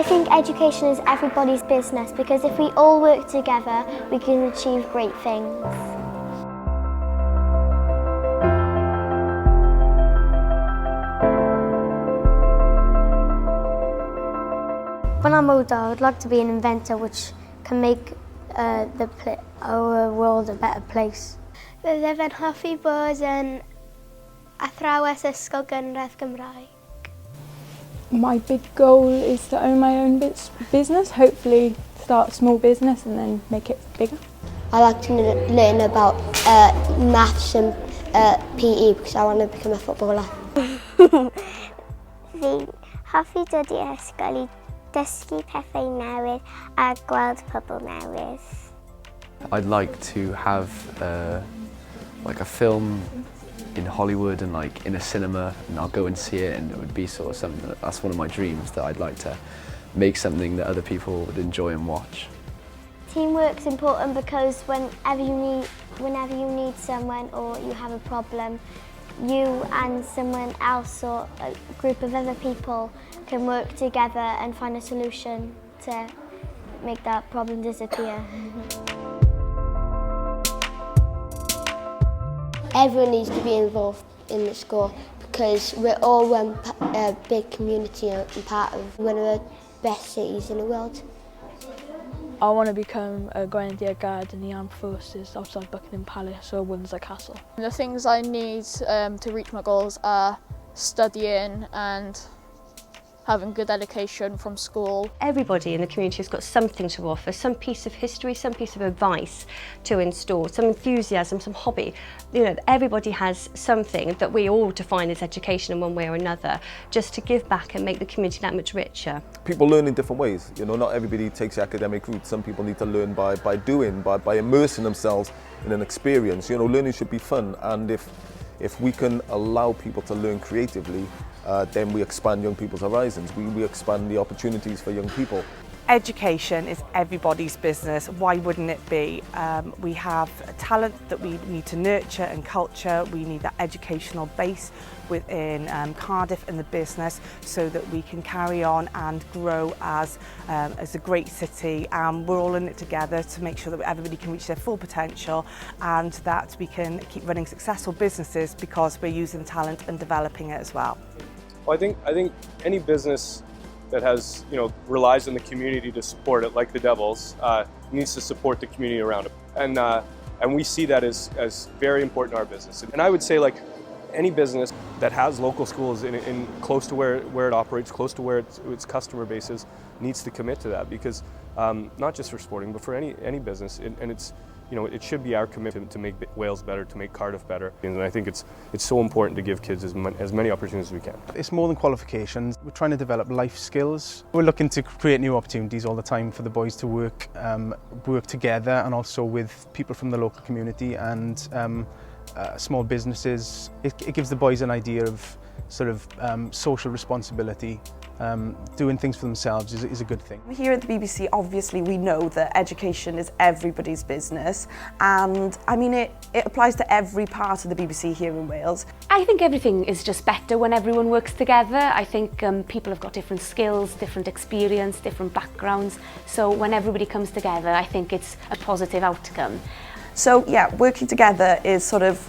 I think education is everybody's business because if we all work together, we can achieve great things. When I'm older, I would like to be an inventor which can make our world a better place. Byddai'n hoffi bod yn athrawes ysgol gynradd Gymraeg. My big goal is to own my own business, hopefully start a small business and then make it bigger. I like to learn about maths and PE because I want to become a footballer. Fi'n hoffi dod i'r ysgol I dysgu pethau newydd a gweld pobl newydd. I'd like to have like a film in Hollywood and like in a cinema, and I'll go and see it, and it would be sort of something that's one of my dreams, that I'd like to make something that other people would enjoy and watch. Teamwork's important because whenever you need someone or you have a problem, you and someone else or a group of other people can work together and find a solution to make that problem disappear. Everyone needs to be involved in the school because we're all one big community and part of one of the best cities in the world. I want to become a Gwneud Gwahaniaeth in the armed forces outside Buckingham Palace or Windsor Castle. The things I need to reach my goals are studying and having good education from school. Everybody in the community has got something to offer, some piece of history, some piece of advice to install, some enthusiasm, some hobby. You know, everybody has something that we all define as education in one way or another, just to give back and make the community that much richer. People learn in different ways. You know, not everybody takes the academic route. Some people need to learn by doing, by immersing themselves in an experience. You know, learning should be fun, and if we can allow people to learn creatively, then we expand young people's horizons. We expand the opportunities for young people. Education is everybody's business. Why wouldn't it be? We have a talent that we need to nurture and culture. We need that educational base within Cardiff and the business so that we can carry on and grow as a great city. We're all in it together to make sure that everybody can reach their full potential and that we can keep running successful businesses because we're using talent and developing it as well. Well, I think any business that has, relies on the community to support it, like the Devils, needs to support the community around it. And we see that as very important in our business. And I would say, like, any business that has local schools in close to where it operates, close to where its customer base is, needs to commit to that because not just for sporting, but for any business. And it's, it should be our commitment to make Wales better, to make Cardiff better. And I think it's so important to give kids as many opportunities as we can. It's more than qualifications. We're trying to develop life skills. We're looking to create new opportunities all the time for the boys to work together, and also with people from the local community and small businesses. It gives the boys an idea of sort of social responsibility. Doing things for themselves is a good thing. Here at the BBC, obviously we know that education is everybody's business, and I mean it applies to every part of the BBC here in Wales. I think everything is just better when everyone works together. I think people have got different skills, different experience, different backgrounds, so when everybody comes together I think it's a positive outcome. So yeah, working together is sort of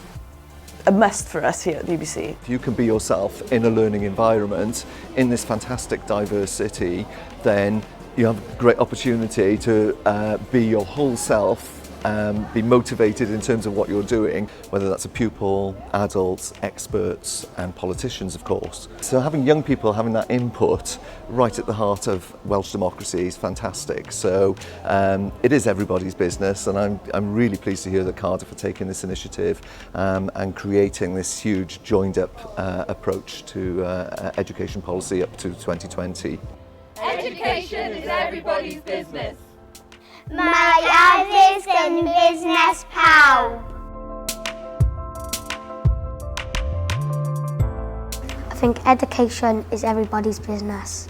a must for us here at the BBC. If you can be yourself in a learning environment in this fantastic diverse city, then you have a great opportunity to be your whole self, be motivated in terms of what you're doing, whether that's a pupil, adults, experts and politicians, of course. So having young people having that input right at the heart of Welsh democracy is fantastic. So it is everybody's business, and I'm really pleased to hear that Cardiff are taking this initiative and creating this huge joined up approach to education policy up to 2020. Education is everybody's business. Mae addysg yn busnes pawb. I think education is everybody's business.